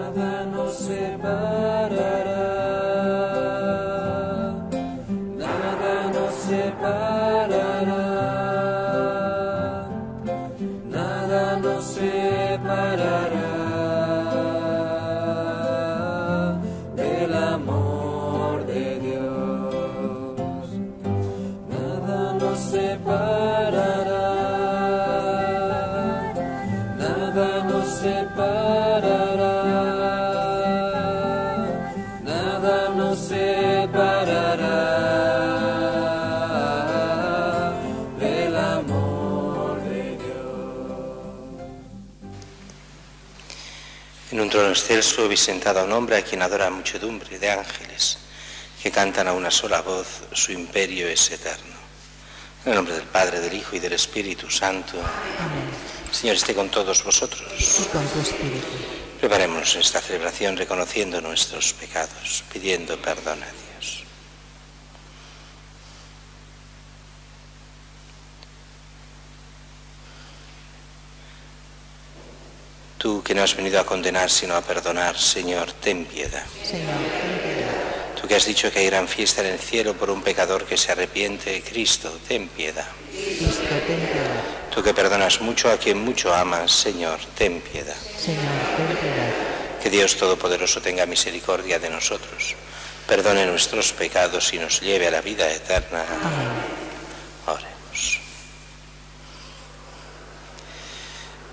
nada nos separará, nada nos separará, nada nos separará del amor de Dios, nada nos separará, nada nos separará, nada nos separará del amor de Dios. En un trono excelso habéis sentado a un hombre a quien adora muchedumbre de ángeles que cantan a una sola voz, su imperio es eterno. En el nombre del Padre, del Hijo y del Espíritu Santo. Amén. Señor, esté con todos vosotros. Y con tu espíritu. Preparemos esta celebración reconociendo nuestros pecados, pidiendo perdón a Dios. Tú que no has venido a condenar sino a perdonar, Señor, ten piedad. Señor, ten piedad. Tú que has dicho que hay gran fiesta en el cielo por un pecador que se arrepiente, Cristo, ten piedad. Cristo, ten piedad. Tú que perdonas mucho a quien mucho amas, Señor, ten piedad. Señor, ten piedad. Que Dios Todopoderoso tenga misericordia de nosotros, perdone nuestros pecados y nos lleve a la vida eterna. Amén. Oremos.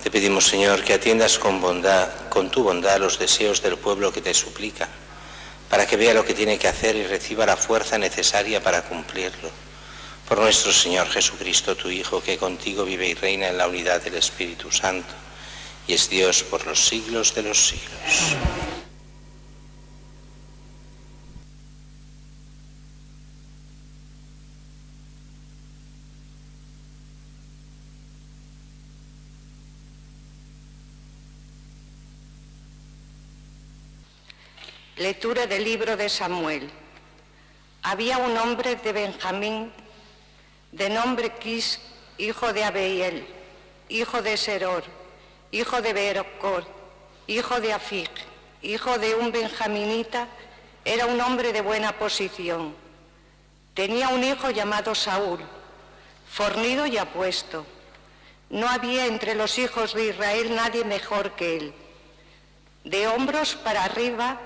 Te pedimos, Señor, que atiendas con bondad, con tu bondad, los deseos del pueblo que te suplica, para que vea lo que tiene que hacer y reciba la fuerza necesaria para cumplirlo. Por nuestro Señor Jesucristo, tu Hijo, que contigo vive y reina en la unidad del Espíritu Santo, y es Dios por los siglos de los siglos. Lectura del libro de Samuel. Había un hombre de Benjamín, de nombre Quis, hijo de Abiel, hijo de Seror, hijo de Beerocor, hijo de Afig, hijo de un benjaminita. Era un hombre de buena posición. Tenía un hijo llamado Saúl, fornido y apuesto. No había entre los hijos de Israel nadie mejor que él. De hombros para arriba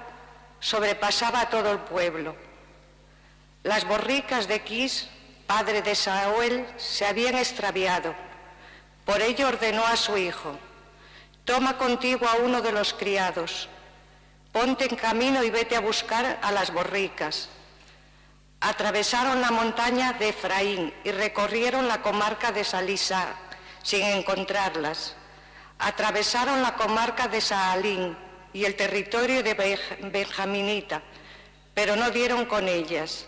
sobrepasaba a todo el pueblo. Las borricas de Quis, padre de Saúl, se habían extraviado. Por ello ordenó a su hijo: toma contigo a uno de los criados, ponte en camino y vete a buscar a las borricas. Atravesaron la montaña de Efraín y recorrieron la comarca de Salisa sin encontrarlas. Atravesaron la comarca de Saalín y el territorio de Benjaminita, pero no dieron con ellas.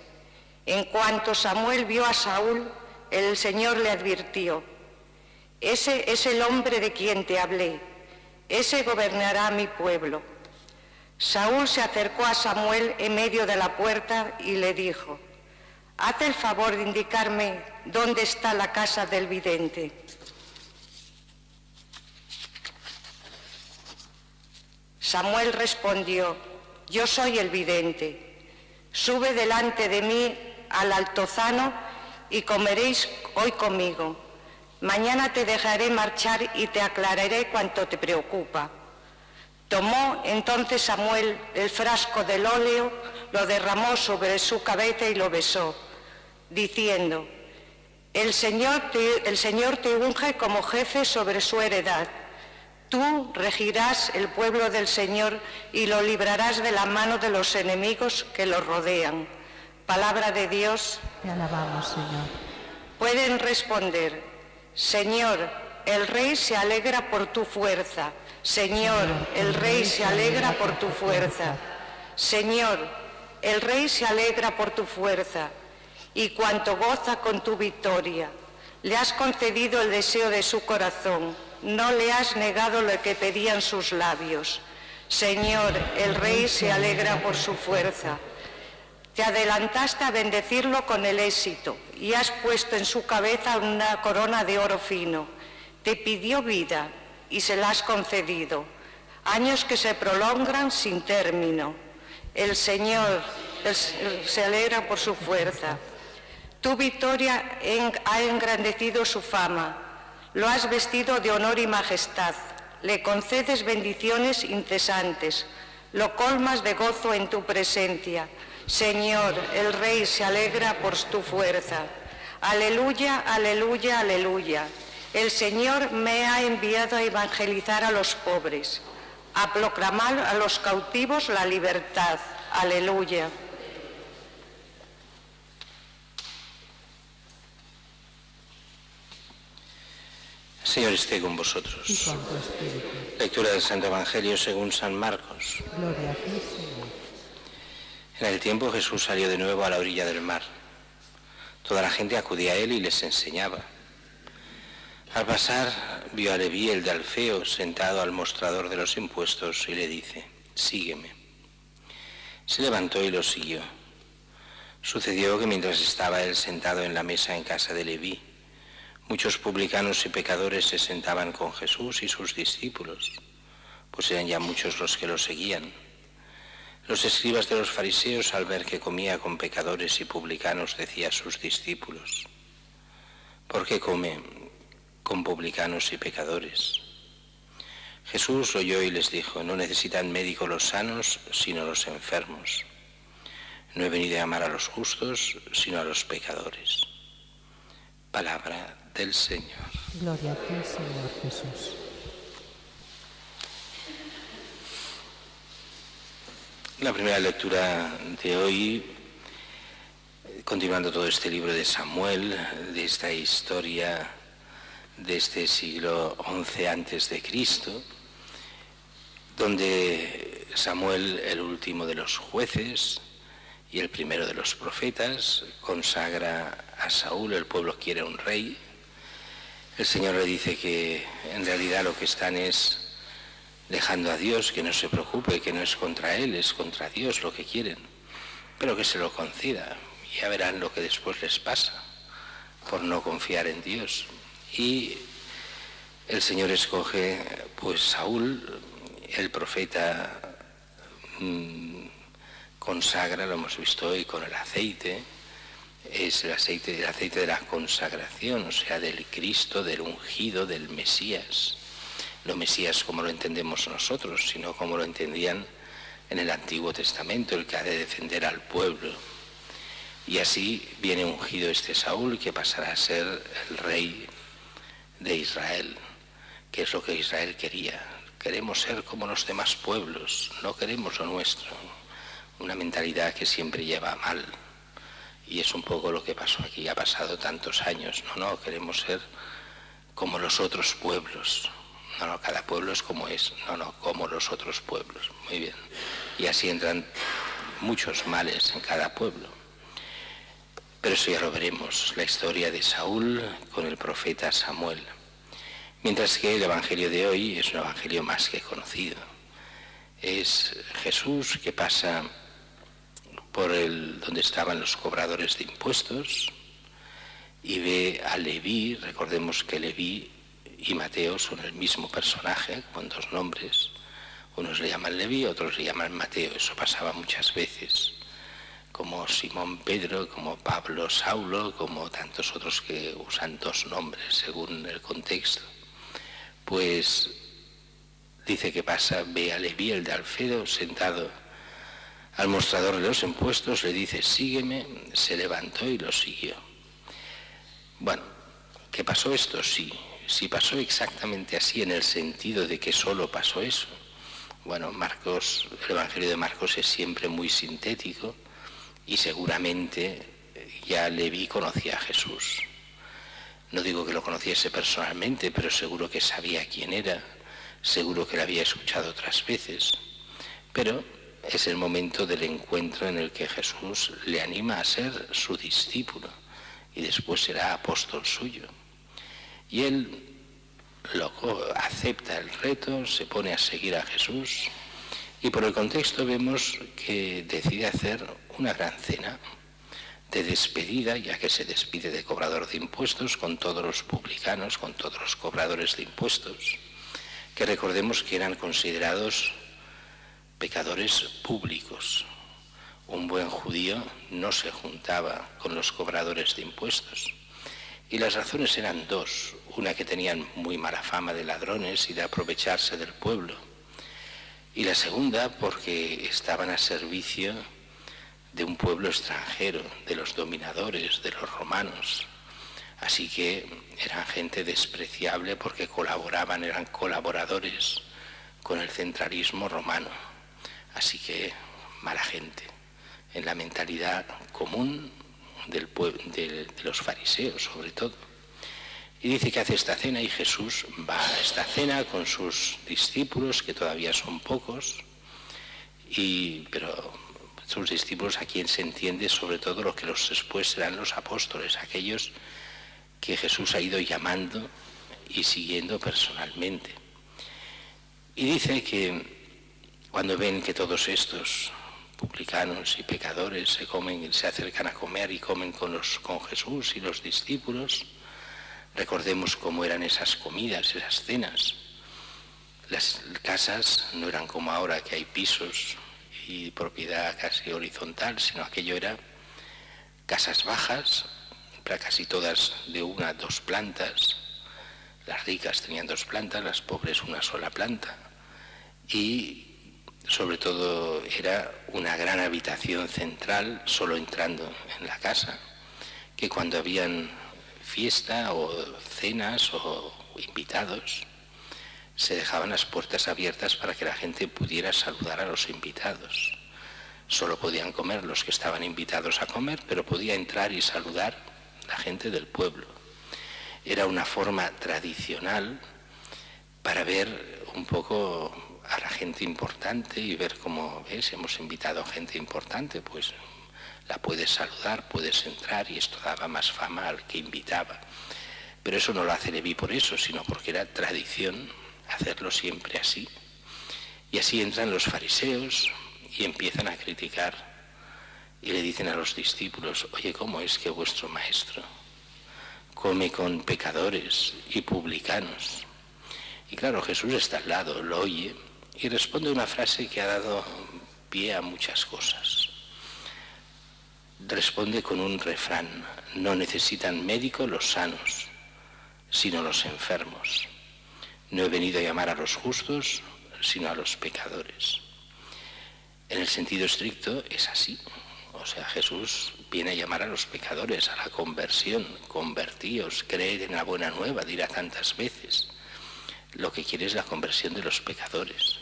En cuanto Samuel vio a Saúl, el Señor le advirtió: ese es el hombre de quien te hablé, ese gobernará a mi pueblo. Saúl se acercó a Samuel en medio de la puerta y le dijo: haz el favor de indicarme dónde está la casa del vidente. Samuel respondió: yo soy el vidente. Sube delante de mí al altozano y comeréis hoy conmigo. Mañana te dejaré marchar y te aclararé cuanto te preocupa. Tomó entonces Samuel el frasco del óleo, lo derramó sobre su cabeza y lo besó, diciendo: el Señor te unge como jefe sobre su heredad. Tú regirás el pueblo del Señor y lo librarás de la mano de los enemigos que lo rodean. Palabra de Dios. Te alabamos, Señor. Pueden responder: Señor, el Rey se alegra por tu fuerza. Señor, el Rey se alegra por tu fuerza. Señor, el Rey se alegra por tu fuerza y cuanto goza con tu victoria. Le has concedido el deseo de su corazón, no le has negado lo que pedían sus labios. Señor, el Rey se alegra por su fuerza. Te adelantaste a bendecirlo con el éxito y has puesto en su cabeza una corona de oro fino. Te pidió vida y se la has concedido. años que se prolongan sin término. El Señor se alegra por su fuerza. Tu victoria ha engrandecido su fama, lo has vestido de honor y majestad, le concedes bendiciones incesantes, lo colmas de gozo en tu presencia. Señor, el Rey se alegra por tu fuerza. Aleluya, aleluya, aleluya. El Señor me ha enviado a evangelizar a los pobres, a proclamar a los cautivos la libertad. Aleluya. Señor esté con vosotros. Y con tu espíritu. Lectura del Santo Evangelio según San Marcos. Gloria a ti, Señor. En aquel tiempo Jesús salió de nuevo a la orilla del mar. Toda la gente acudía a él y les enseñaba. Al pasar vio a Leví el de Alfeo sentado al mostrador de los impuestos y le dice: sígueme. Se levantó y lo siguió. Sucedió que mientras estaba él sentado en la mesa en casa de Leví, muchos publicanos y pecadores se sentaban con Jesús y sus discípulos, pues eran ya muchos los que lo seguían. Los escribas de los fariseos, al ver que comía con pecadores y publicanos, decía a sus discípulos: ¿por qué come con publicanos y pecadores? Jesús oyó y les dijo: no necesitan médico los sanos, sino los enfermos. No he venido a llamar a los justos, sino a los pecadores. Palabra del Señor. Gloria a ti, Señor Jesús. La primera lectura de hoy, continuando todo este libro de Samuel, de esta historia de este siglo XI antes de Cristo, donde Samuel, el último de los jueces y el primero de los profetas, consagra a Saúl. El pueblo quiere un rey. El Señor le dice que en realidad lo que están es dejando a Dios, que no se preocupe, que no es contra él, es contra Dios lo que quieren, pero que se lo conceda. Ya verán lo que después les pasa por no confiar en Dios. Y el Señor escoge pues Saúl, el profeta consagra, lo hemos visto hoy con el aceite, es el aceite de la consagración, o sea, del Cristo, del ungido, del Mesías. No Mesías como lo entendemos nosotros, sino como lo entendían en el Antiguo Testamento, el que ha de defender al pueblo. Y así viene ungido este Saúl, que pasará a ser el rey de Israel, que es lo que Israel quería. Queremos ser como los demás pueblos, no queremos lo nuestro. Una mentalidad que siempre lleva a mal. Y es un poco lo que pasó aquí, ha pasado tantos años. No, queremos ser como los otros pueblos. No, cada pueblo es como es. No, como los otros pueblos. Muy bien. Y así entran muchos males en cada pueblo. Pero eso ya lo veremos, la historia de Saúl con el profeta Samuel. Mientras que el evangelio de hoy es un evangelio más que conocido. Es Jesús que pasa por donde estaban los cobradores de impuestos y ve a Leví. Recordemos que Leví y Mateo son el mismo personaje, con dos nombres. Unos le llaman Leví, otros le llaman Mateo. Eso pasaba muchas veces, como Simón Pedro, como Pablo Saulo, como tantos otros que usan dos nombres según el contexto. Pues dice que pasa, ve a Leví, el de Alfeo, sentado al mostrador de los impuestos, le dice: sígueme. Se levantó y lo siguió. Bueno, ¿qué pasó esto? Sí pasó exactamente así, en el sentido de que solo pasó eso. Bueno, Marcos, el Evangelio de Marcos es siempre muy sintético y seguramente ya Leví conocía a Jesús. No digo que lo conociese personalmente, pero seguro que sabía quién era, seguro que lo había escuchado otras veces. Pero es el momento del encuentro en el que Jesús le anima a ser su discípulo y después será apóstol suyo. Y él acepta el reto, se pone a seguir a Jesús y por el contexto vemos que decide hacer una gran cena de despedida, ya que se despide de cobrador de impuestos con todos los publicanos, con todos los cobradores de impuestos, que recordemos que eran considerados pecadores públicos. Un buen judío no se juntaba con los cobradores de impuestos. Y las razones eran dos. Una, que tenían muy mala fama de ladrones y de aprovecharse del pueblo. Y la segunda, porque estaban a servicio de un pueblo extranjero, de los dominadores, de los romanos. Así que eran gente despreciable porque colaboraban, eran colaboradores con el centralismo romano. Así que mala gente, en la mentalidad común de los fariseos sobre todo. Y dice que hace esta cena y Jesús va a esta cena con sus discípulos, que todavía son pocos, pero sus discípulos, a quien se entiende sobre todo lo que después serán los apóstoles, aquellos que Jesús ha ido llamando y siguiendo personalmente. Y dice que cuando ven que todos estos publicanos y pecadores se acercan a comer y comen con Jesús y los discípulos, recordemos cómo eran esas comidas, esas cenas. Las casas no eran como ahora, que hay pisos y propiedad casi horizontal, sino aquello era casas bajas, casi todas de 1 a 2 plantas. Las ricas tenían 2 plantas, las pobres una sola planta. Y sobre todo era una gran habitación central, solo entrando en la casa, que cuando habían fiesta o cenas o invitados, se dejaban las puertas abiertas para que la gente pudiera saludar a los invitados. Solo podían comer los que estaban invitados a comer, pero podía entrar y saludar la gente del pueblo. Era una forma tradicional para ver un poco a la gente importante y ver cómo, ves, hemos invitado a gente importante, pues la puedes saludar, puedes entrar, y esto daba más fama al que invitaba. Pero eso no lo hace Leví por eso, sino porque era tradición hacerlo siempre así. Y así entran los fariseos y empiezan a criticar y le dicen a los discípulos: oye, ¿cómo es que vuestro maestro come con pecadores y publicanos? Y claro, Jesús está al lado, lo oye y responde una frase que ha dado pie a muchas cosas. Responde con un refrán: no necesitan médico los sanos, sino los enfermos. No he venido a llamar a los justos, sino a los pecadores. En el sentido estricto es así. O sea, Jesús viene a llamar a los pecadores, a la conversión. Convertíos, creed en la buena nueva, dirá tantas veces. Lo que quiere es la conversión de los pecadores.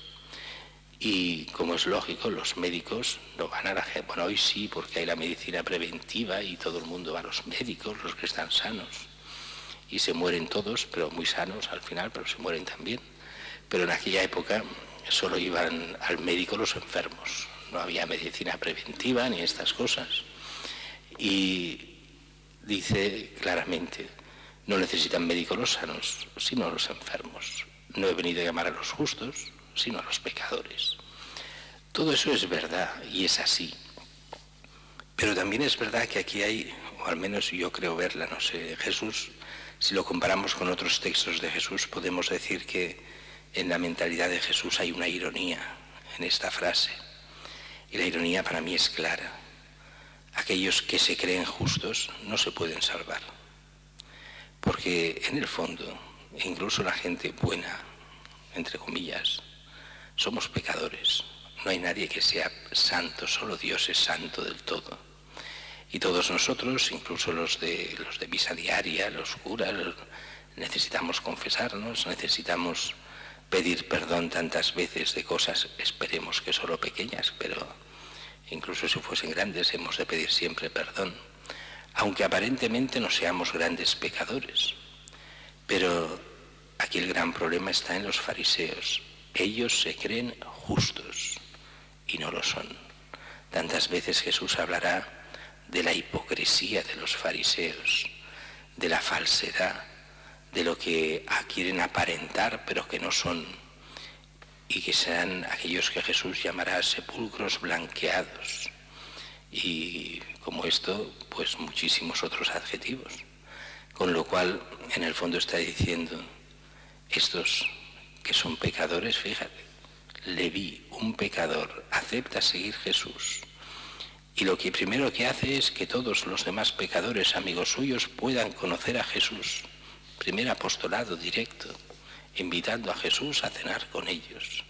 Y como es lógico, los médicos no van a la gente. Bueno, hoy sí, porque hay la medicina preventiva y todo el mundo va a los médicos, los que están sanos. Y se mueren todos, pero muy sanos al final, pero se mueren también. Pero en aquella época solo iban al médico los enfermos. No había medicina preventiva ni estas cosas. Y dice claramente: no necesitan médicos los sanos, sino los enfermos. No he venido a llamar a los justos, sino a los pecadores. Todo eso es verdad y es así. Pero también es verdad que aquí hay, o al menos yo creo verla, no sé, Jesús, si lo comparamos con otros textos de Jesús, podemos decir que en la mentalidad de Jesús hay una ironía en esta frase. Y la ironía para mí es clara. Aquellos que se creen justos no se pueden salvar. Porque en el fondo, incluso la gente buena, entre comillas, somos pecadores. No hay nadie que sea santo, solo Dios es santo del todo. Y todos nosotros, incluso los de misa diaria, los curas, necesitamos confesarnos, necesitamos pedir perdón tantas veces de cosas, esperemos que solo pequeñas, pero incluso si fuesen grandes hemos de pedir siempre perdón, aunque aparentemente no seamos grandes pecadores. Pero aquí el gran problema está en los fariseos. Ellos se creen justos y no lo son. Tantas veces Jesús hablará de la hipocresía de los fariseos, de la falsedad, de lo que quieren aparentar pero que no son, y que serán aquellos que Jesús llamará sepulcros blanqueados. Y como esto, pues muchísimos otros adjetivos. Con lo cual, en el fondo está diciendo: estos que son pecadores, fíjate. Leví, un pecador, acepta seguir Jesús. Y lo que primero que hace es que todos los demás pecadores, amigos suyos, puedan conocer a Jesús. Primer apostolado directo, invitando a Jesús a cenar con ellos.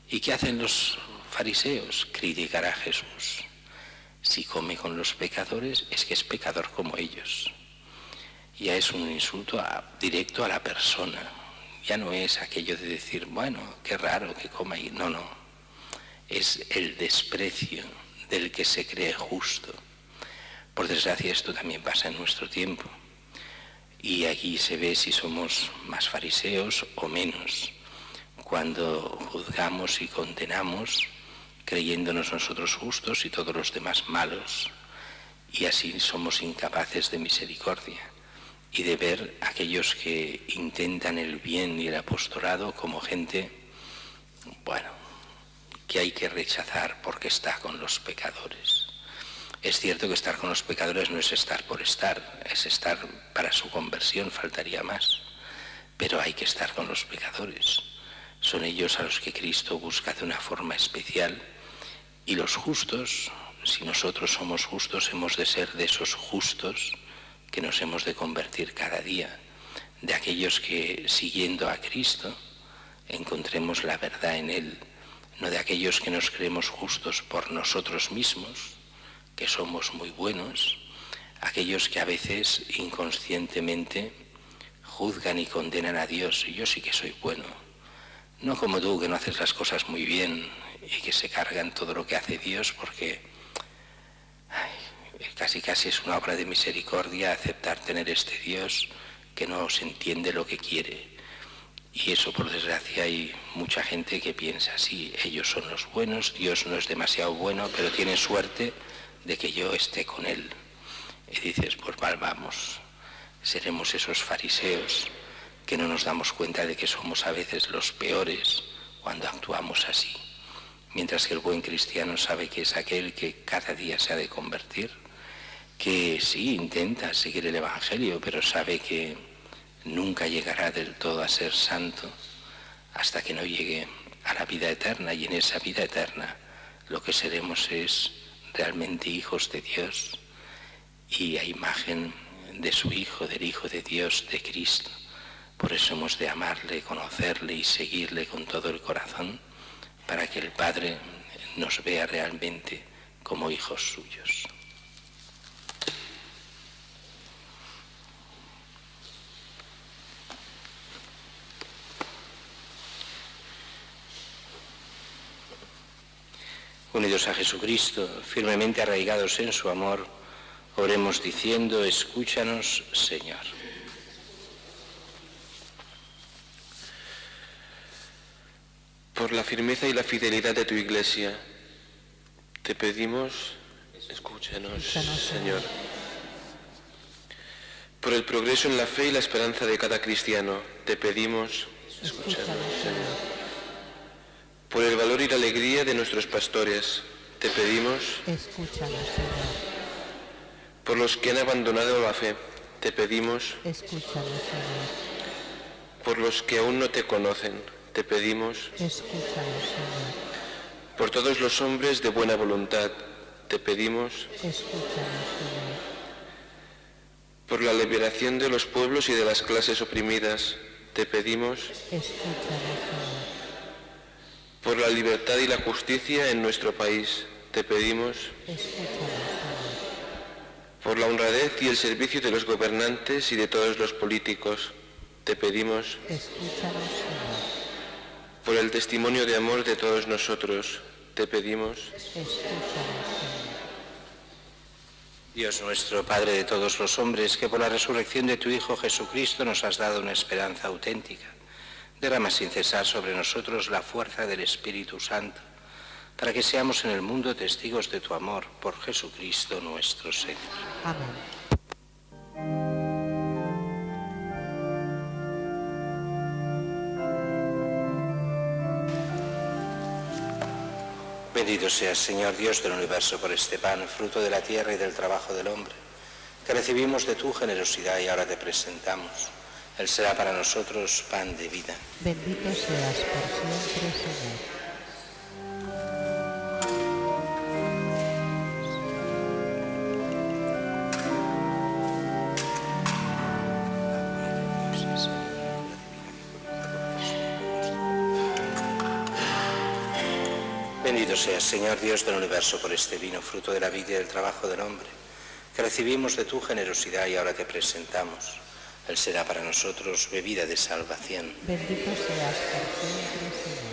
¿Y qué hacen los fariseos? Criticar a Jesús. Si come con los pecadores, es que es pecador como ellos. Ya es un insulto directo a la persona. Ya no es aquello de decir, bueno, qué raro que coma ahí. No, no. Es el desprecio del que se cree justo. Por desgracia, esto también pasa en nuestro tiempo. Y aquí se ve si somos más fariseos o menos. Cuando juzgamos y condenamos, creyéndonos nosotros justos y todos los demás malos. Y así somos incapaces de misericordia y de ver a aquellos que intentan el bien y el apostolado como gente, bueno, que hay que rechazar porque está con los pecadores. Es cierto que estar con los pecadores no es estar por estar, es estar para su conversión, faltaría más. Pero hay que estar con los pecadores. Son ellos a los que Cristo busca de una forma especial. Y los justos, si nosotros somos justos, hemos de ser de esos justos que nos hemos de convertir cada día, de aquellos que, siguiendo a Cristo, encontremos la verdad en Él, no de aquellos que nos creemos justos por nosotros mismos, que somos muy buenos, aquellos que a veces inconscientemente juzgan y condenan a Dios. Y yo sí que soy bueno, no como tú, que no haces las cosas muy bien y que se cargan todo lo que hace Dios, porque casi es una obra de misericordia aceptar tener este Dios que no se entiende lo que quiere. Y eso, por desgracia, hay mucha gente que piensa así, ellos son los buenos, Dios no es demasiado bueno, pero tiene suerte de que yo esté con Él. Y dices, pues mal vamos, seremos esos fariseos que no nos damos cuenta de que somos a veces los peores cuando actuamos así. Mientras que el buen cristiano sabe que es aquel que cada día se ha de convertir, que sí intenta seguir el Evangelio, pero sabe que nunca llegará del todo a ser santo hasta que no llegue a la vida eterna. Y en esa vida eterna lo que seremos es realmente hijos de Dios y a imagen de su Hijo, del Hijo de Dios, de Cristo. Por eso hemos de amarle, conocerle y seguirle con todo el corazón, para que el Padre nos vea realmente como hijos suyos. Unidos a Jesucristo, firmemente arraigados en su amor, oremos diciendo, escúchanos, Señor. Por la firmeza y la fidelidad de tu Iglesia, te pedimos, escúchanos, Señor. Por el progreso en la fe y la esperanza de cada cristiano, te pedimos, escúchanos, Señor. Por el valor y la alegría de nuestros pastores, te pedimos, escúchanos, Señor. Por los que han abandonado la fe, te pedimos, Escúchanos, Señor. Por los que aún no te conocen, te pedimos, Escúchanos, Señor. Por todos los hombres de buena voluntad, te pedimos, Escúchanos, Señor. Por la liberación de los pueblos y de las clases oprimidas, te pedimos, Escúchanos, Señor. Por la libertad y la justicia en nuestro país, te pedimos, Escúchanos, Señor. Por la honradez y el servicio de los gobernantes y de todos los políticos, te pedimos, Escúchanos, Señor. Por el testimonio de amor de todos nosotros, te pedimos, Escúchanos, Señor. Dios nuestro, Padre de todos los hombres, que por la resurrección de tu Hijo Jesucristo nos has dado una esperanza auténtica, derrama sin cesar sobre nosotros la fuerza del Espíritu Santo, para que seamos en el mundo testigos de tu amor, por Jesucristo nuestro Señor. Amén. Bendito seas, Señor Dios del universo, por este pan, fruto de la tierra y del trabajo del hombre, que recibimos de tu generosidad y ahora te presentamos. Él será para nosotros pan de vida. Bendito seas por siempre, Señor. Bendito seas, Señor Dios del universo, por este vino, fruto de la vida y del trabajo del hombre, que recibimos de tu generosidad y ahora te presentamos. Él será para nosotros bebida de salvación. Bendito seas por siempre, Señor.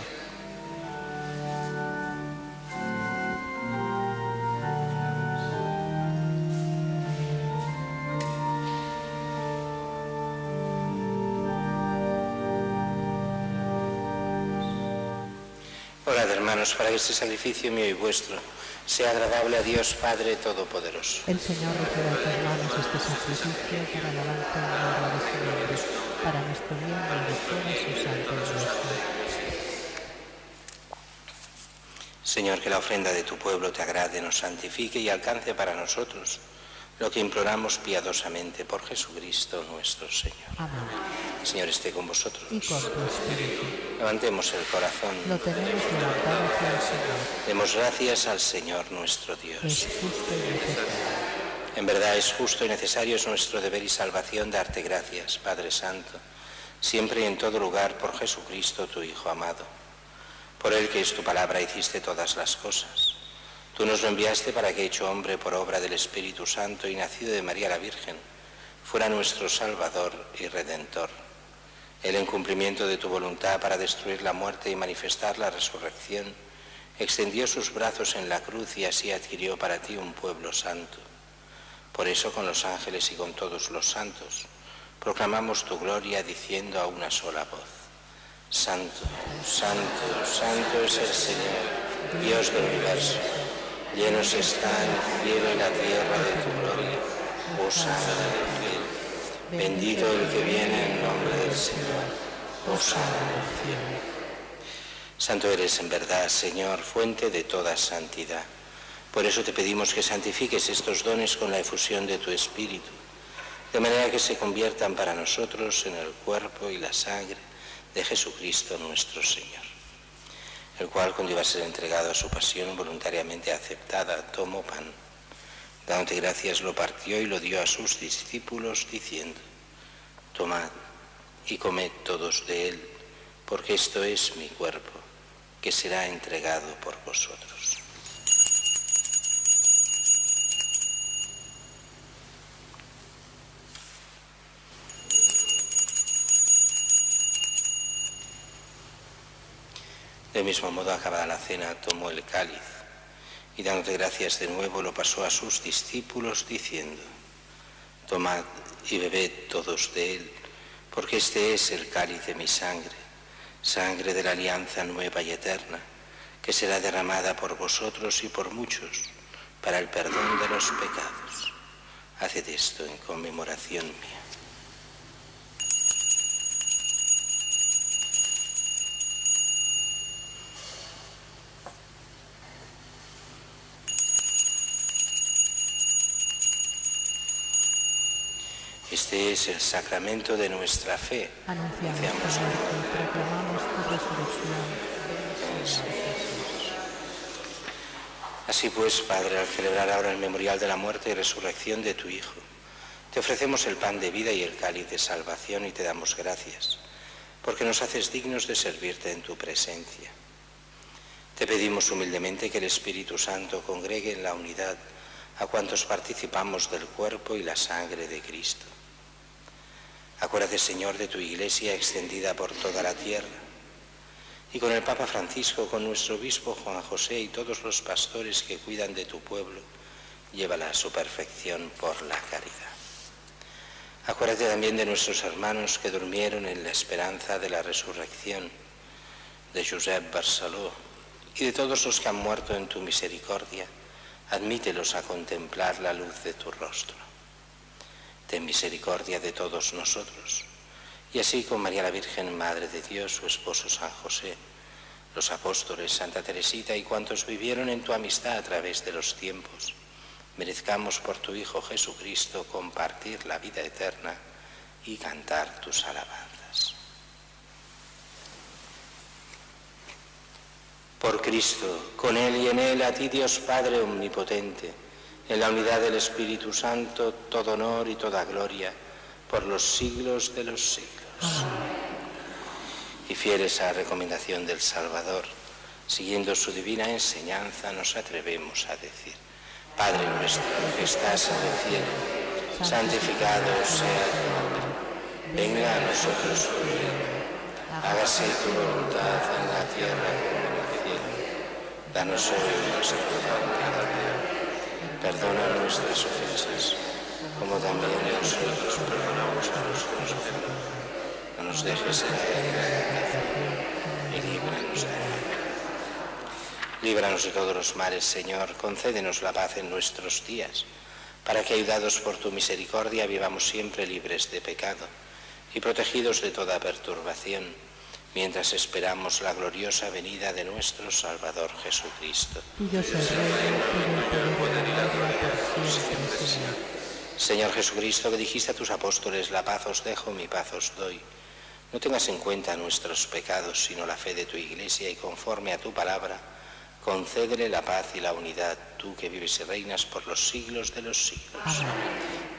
Orad, hermanos, para que este sacrificio mío y vuestro sea agradable a Dios Padre Todopoderoso. El Señor reciba de tus manos este sacrificio para alabanza y gloria de su nombre, para nuestro bien y de toda su santa iglesia. Señor, que la ofrenda de tu pueblo te agrade, nos santifique y alcance para nosotros lo que imploramos piadosamente por Jesucristo nuestro Señor. Amén. El Señor esté con vosotros. Y con tu espíritu. Levantemos el corazón. Lo tenemos levantado hacia el Señor. Demos gracias al Señor nuestro Dios. Es justo y necesario. En verdad es justo y necesario, es nuestro deber y salvación darte gracias, Padre Santo, siempre y en todo lugar por Jesucristo, tu Hijo amado. Por Él, que es tu palabra, hiciste todas las cosas. Tú nos lo enviaste para que, hecho hombre por obra del Espíritu Santo y nacido de María la Virgen, fuera nuestro Salvador y Redentor. Él, en cumplimiento de tu voluntad para destruir la muerte y manifestar la resurrección, extendió sus brazos en la cruz y así adquirió para ti un pueblo santo. Por eso, con los ángeles y con todos los santos, proclamamos tu gloria diciendo a una sola voz: Santo, santo, santo es el Señor, Dios del universo. Llenos están el cielo y la tierra de tu gloria. Hosana en el cielo. Bendito el que viene en nombre del Señor. Hosana en el cielo. Santo eres en verdad, Señor, fuente de toda santidad. Por eso te pedimos que santifiques estos dones con la efusión de tu Espíritu, de manera que se conviertan para nosotros en el cuerpo y la sangre de Jesucristo nuestro Señor, el cual, cuando iba a ser entregado a su pasión voluntariamente aceptada, tomó pan, dándote gracias, lo partió y lo dio a sus discípulos, diciendo: Tomad y comed todos de él, porque esto es mi cuerpo, que será entregado por vosotros. Del mismo modo, acabada la cena, tomó el cáliz y, dándote gracias de nuevo, lo pasó a sus discípulos, diciendo: Tomad y bebed todos de él, porque este es el cáliz de mi sangre, sangre de la alianza nueva y eterna, que será derramada por vosotros y por muchos para el perdón de los pecados. Haced esto en conmemoración mía. Este es el sacramento de nuestra fe. Anunciamos tu muerte y proclamamos tu resurrección. Ven, Señor Jesús. Así pues, Padre, al celebrar ahora el memorial de la muerte y resurrección de tu Hijo, te ofrecemos el pan de vida y el cáliz de salvación y te damos gracias, porque nos haces dignos de servirte en tu presencia. Te pedimos humildemente que el Espíritu Santo congregue en la unidad a cuantos participamos del cuerpo y la sangre de Cristo. Acuérdate, Señor, de tu Iglesia extendida por toda la tierra, y con el Papa Francisco, con nuestro obispo Juan José y todos los pastores que cuidan de tu pueblo, llévala a su perfección por la caridad. Acuérdate también de nuestros hermanos que durmieron en la esperanza de la resurrección, de Josep Barceló y de todos los que han muerto en tu misericordia. Admítelos a contemplar la luz de tu rostro. Ten misericordia de todos nosotros, y así con María la Virgen, Madre de Dios, su esposo San José, los apóstoles, Santa Teresita y cuantos vivieron en tu amistad a través de los tiempos, merezcamos por tu Hijo Jesucristo compartir la vida eterna y cantar tus alabanzas. Por Cristo, con Él y en Él, a ti Dios Padre omnipotente, en la unidad del Espíritu Santo, todo honor y toda gloria, por los siglos de los siglos. Y fieles a la recomendación del Salvador, siguiendo su divina enseñanza, nos atrevemos a decir: Padre nuestro que estás en el cielo, santificado sea tu nombre. Venga a nosotros tu reino. Hágase tu voluntad en la tierra como en el cielo. Danos hoy nuestro pan cada día. Perdona nuestras ofensas, como también nosotros perdonamos a los que nos ofenden. No nos dejes caer en la tentación y líbranos del mal. Líbranos de todos los males, Señor. Concédenos la paz en nuestros días, para que, ayudados por tu misericordia, vivamos siempre libres de pecado y protegidos de toda perturbación, mientras esperamos la gloriosa venida de nuestro Salvador Jesucristo. Señor Jesucristo, que dijiste a tus apóstoles: la paz os dejo, mi paz os doy. No tengas en cuenta nuestros pecados, sino la fe de tu Iglesia, y conforme a tu palabra, concédele la paz y la unidad, tú que vives y reinas por los siglos de los siglos.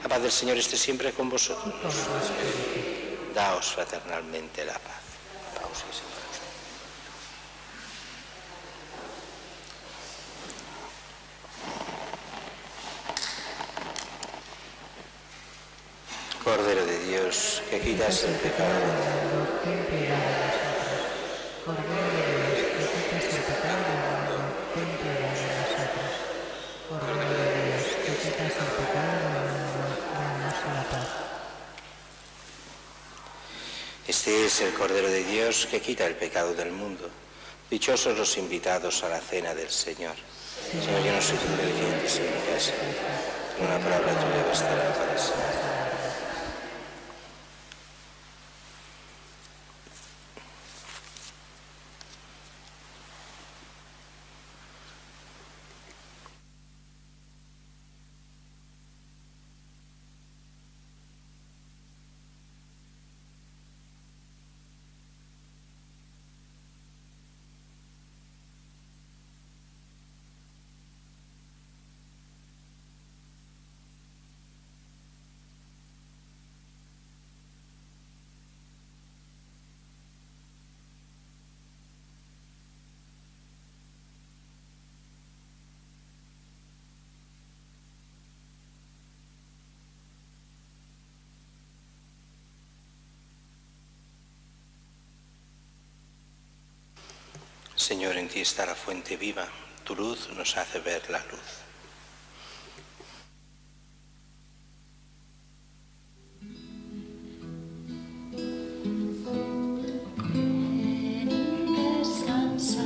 La paz del Señor esté siempre con vosotros. Daos fraternalmente la paz. Cordero de Dios, que quitas el pecado del mundo, ten piedad de nosotros. Cordero de Dios, que quitas el pecado del mundo, ten piedad de nosotros. Cordero de Dios, que quitas el pecado del mundo, danos la paz. Este es el Cordero de Dios que quita el pecado del mundo. Dichosos los invitados a la cena del Señor. Señor, yo no soy digno de que entres en mi casa, pero una palabra tuya bastará para siempre. Señor, en ti está la fuente viva, tu luz nos hace ver la luz. Descansa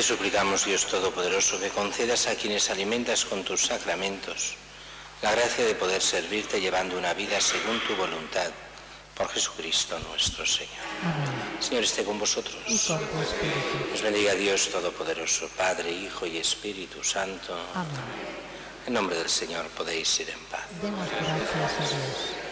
Te suplicamos, Dios Todopoderoso, que concedas a quienes alimentas con tus sacramentos la gracia de poder servirte llevando una vida según tu voluntad, por Jesucristo nuestro Señor. Amén. Señor, esté con vosotros. Y con tu espíritu. Os bendiga Dios Todopoderoso, Padre, Hijo y Espíritu Santo. Amén. En nombre del Señor podéis ir en paz. Demos gracias a Dios.